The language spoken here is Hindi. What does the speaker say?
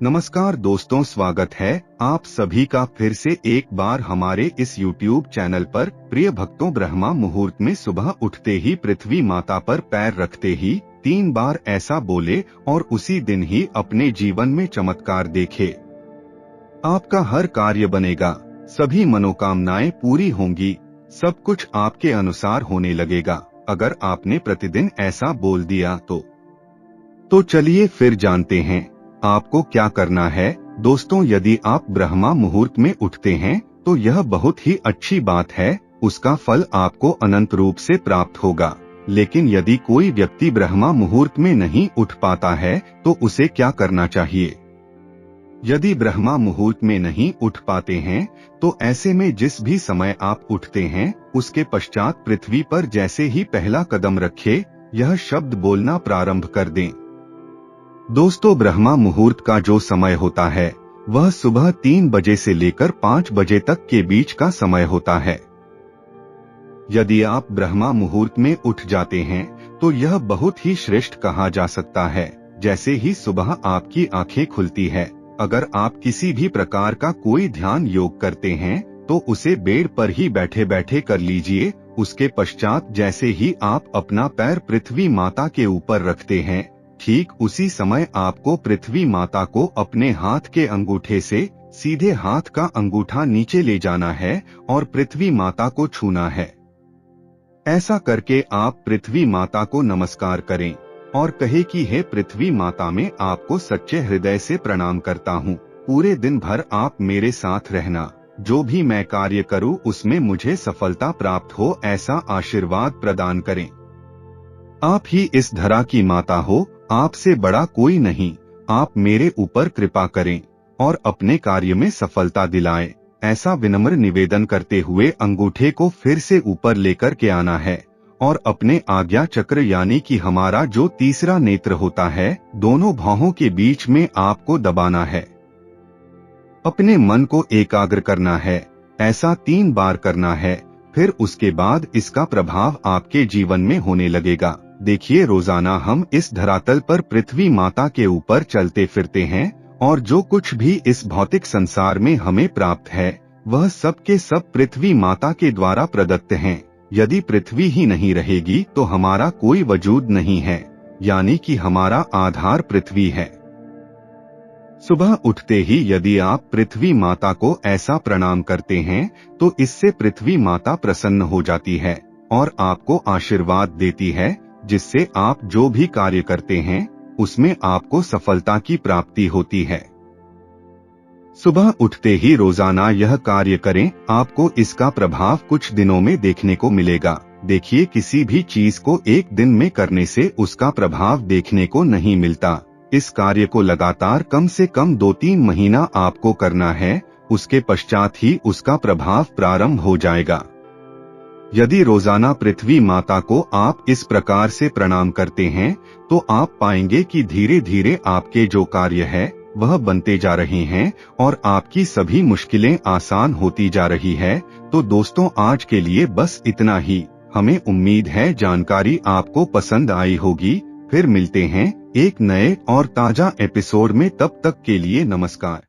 नमस्कार दोस्तों, स्वागत है आप सभी का फिर से एक बार हमारे इस YouTube चैनल पर। प्रिय भक्तों, ब्रह्मा मुहूर्त में सुबह उठते ही पृथ्वी माता पर पैर रखते ही 3 बार ऐसा बोले और उसी दिन ही अपने जीवन में चमत्कार देखे। आपका हर कार्य बनेगा, सभी मनोकामनाएं पूरी होंगी, सब कुछ आपके अनुसार होने लगेगा अगर आपने प्रतिदिन ऐसा बोल दिया तो चलिए फिर जानते हैं आपको क्या करना है। दोस्तों, यदि आप ब्रह्मा मुहूर्त में उठते हैं तो यह बहुत ही अच्छी बात है, उसका फल आपको अनंत रूप से प्राप्त होगा। लेकिन यदि कोई व्यक्ति ब्रह्मा मुहूर्त में नहीं उठ पाता है तो उसे क्या करना चाहिए? यदि ब्रह्मा मुहूर्त में नहीं उठ पाते हैं तो ऐसे में जिस भी समय आप उठते हैं उसके पश्चात पृथ्वी पर जैसे ही पहला कदम रखे, यह शब्द बोलना प्रारंभ कर दें। दोस्तों, ब्रह्मा मुहूर्त का जो समय होता है वह सुबह 3 बजे से लेकर 5 बजे तक के बीच का समय होता है। यदि आप ब्रह्मा मुहूर्त में उठ जाते हैं तो यह बहुत ही श्रेष्ठ कहा जा सकता है। जैसे ही सुबह आपकी आंखें खुलती है, अगर आप किसी भी प्रकार का कोई ध्यान योग करते हैं तो उसे बेड पर ही बैठे बैठे कर लीजिए। उसके पश्चात जैसे ही आप अपना पैर पृथ्वी माता के ऊपर रखते हैं, ठीक उसी समय आपको पृथ्वी माता को अपने हाथ के अंगूठे से सीधे हाथ का अंगूठा नीचे ले जाना है और पृथ्वी माता को छूना है। ऐसा करके आप पृथ्वी माता को नमस्कार करें और कहे कि हे पृथ्वी माता, मैं आपको सच्चे हृदय से प्रणाम करता हूँ। पूरे दिन भर आप मेरे साथ रहना, जो भी मैं कार्य करूँ उसमें मुझे सफलता प्राप्त हो, ऐसा आशीर्वाद प्रदान करें। आप ही इस धरा की माता हो, आपसे बड़ा कोई नहीं। आप मेरे ऊपर कृपा करें और अपने कार्य में सफलता दिलाएं। ऐसा विनम्र निवेदन करते हुए अंगूठे को फिर से ऊपर लेकर के आना है और अपने आज्ञा चक्र यानी कि हमारा जो तीसरा नेत्र होता है, दोनों भौहों के बीच में आपको दबाना है। अपने मन को एकाग्र करना है। ऐसा 3 बार करना है, फिर उसके बाद इसका प्रभाव आपके जीवन में होने लगेगा। देखिए, रोजाना हम इस धरातल पर पृथ्वी माता के ऊपर चलते फिरते हैं और जो कुछ भी इस भौतिक संसार में हमें प्राप्त है वह सब के सब पृथ्वी माता के द्वारा प्रदत्त हैं। यदि पृथ्वी ही नहीं रहेगी तो हमारा कोई वजूद नहीं है, यानी कि हमारा आधार पृथ्वी है। सुबह उठते ही यदि आप पृथ्वी माता को ऐसा प्रणाम करते हैं तो इससे पृथ्वी माता प्रसन्न हो जाती है और आपको आशीर्वाद देती है, जिससे आप जो भी कार्य करते हैं उसमें आपको सफलता की प्राप्ति होती है। सुबह उठते ही रोजाना यह कार्य करें, आपको इसका प्रभाव कुछ दिनों में देखने को मिलेगा। देखिए, किसी भी चीज को एक दिन में करने से उसका प्रभाव देखने को नहीं मिलता। इस कार्य को लगातार कम से कम 2-3 महीना आपको करना है, उसके पश्चात ही उसका प्रभाव प्रारंभ हो जाएगा। यदि रोजाना पृथ्वी माता को आप इस प्रकार से प्रणाम करते हैं तो आप पाएंगे कि धीरे धीरे आपके जो कार्य है वह बनते जा रहे हैं और आपकी सभी मुश्किलें आसान होती जा रही है। तो दोस्तों, आज के लिए बस इतना ही। हमें उम्मीद है जानकारी आपको पसंद आई होगी। फिर मिलते हैं एक नए और ताजा एपिसोड में, तब तक के लिए नमस्कार।